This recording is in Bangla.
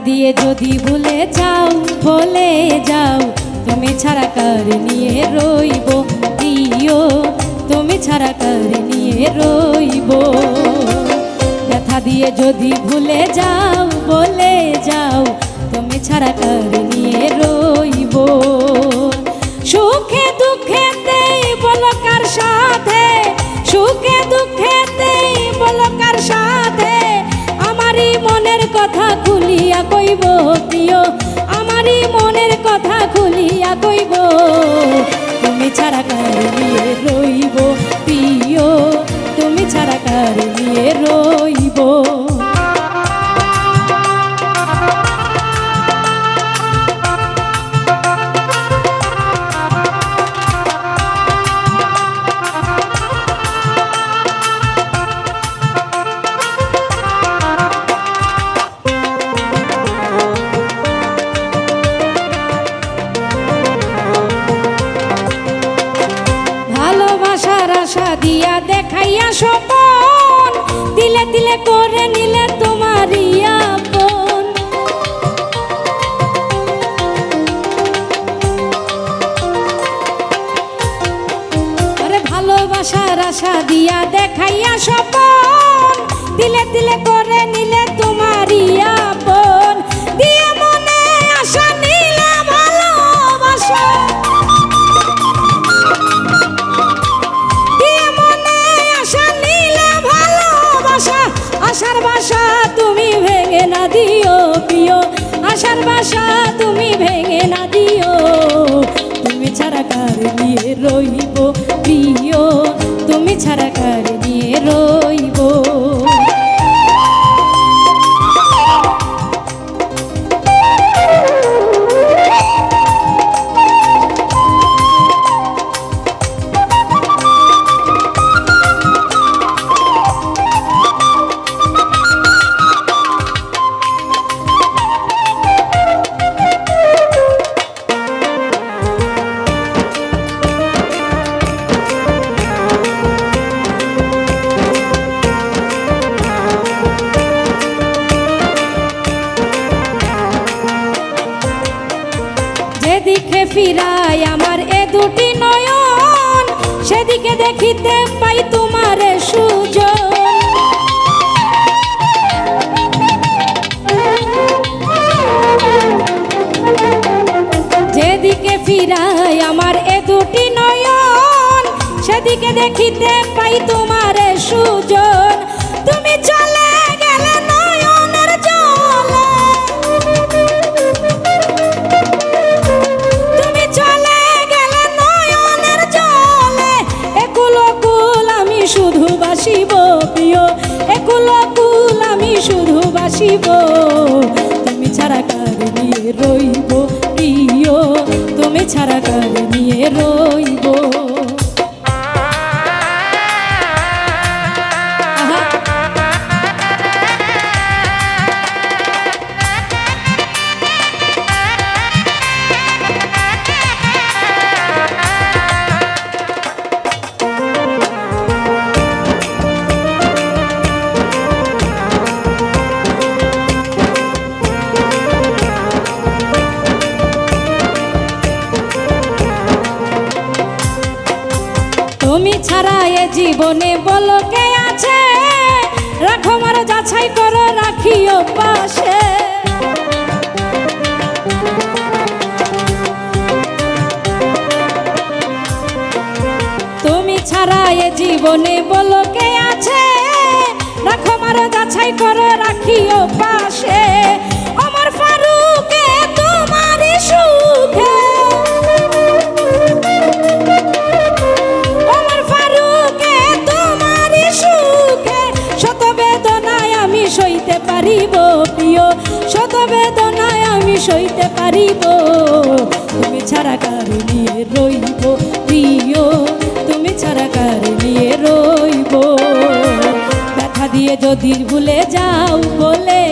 দিয়ে যদি ভুলে যাও বলে যাও তুমি ছাড়া কার নিয়ে রইব প্রিয়, তুমি ছাড়া কার নিয়ে রইব। ব্যথা দিয়ে যদি ভুলে যাও বলে যাও তুমি ছাড়া কার নিয়ে রইব। সুখে দুঃখেতে বলো কার সাথে, সুখে দুঃখেতে বলো কার সাথে, আমারই মনের কথা খুলিয়া কইব প্রিয়, আমারই মনের কথা খুলিয়া কইব। তুমি ছাড়া কার নিয়ে রইব প্রিয়, তুমি ছাড়া কার নিয়ে রইব। আশা দিয়া দেখাইয়া স্বপন, দিলে দিলে করে নিলে তোমারই আপন। আরে ভালোবাসার আশা দিয়া দেখাইয়া স্বপন, দিলে দিলে করে নিলে তোমারই আপন। দিয়ে মনে আশা নিলে ভালোবাসা, আশার বাসা তুমি ভেঙে না দিও প্রিয়, আশার বাসা তুমি ভেঙে না দিও। তুমি ছাড়া কার নিয়ে রইব প্রিয়, তুমি ছাড়া কার নিয়ে রইব। যেদিকে ফিরায় আমার এ দুটি নয়ন, সেদিকে দেখিতে পাই তোমার সুজন। যেদিকে ফিরায় আমার এ দুটি নয়ন, সেদিকে দেখিতে পাই তোমার সুজন। তুমি চলে গেলে নয়নের জলে, তুমি চলে গেলে নয়নের জলে, একুল কুল আমি শুধু বাসিব প্রিয়, একুল কুল আমি শুধু বাসিব। তুমি ছাড়া কার নিয়ে রইব প্রিয়, তুমি ছাড়া কার নিয়ে রইব। তুমি ছাড়া এ জীবনে বলো কে আছে, রাখো মার যাচাই করো রাখিও পাশে। তুমি ছাড়া এ জীবনে বলো কে আছে, রাখো মার যাচাই করো রাখিও পাশে। আমার ফারুকে তোমারই সুখে, সইতে পারিব প্রিয়, শত বেদনায় আমি সইতে পারিব। তুমি ছাড়া কার নিয়ে রইব প্রিয়, তুমি ছাড়া কার নিয়ে রইব। ব্যথা দিয়ে যদি ভুলে যাও বলে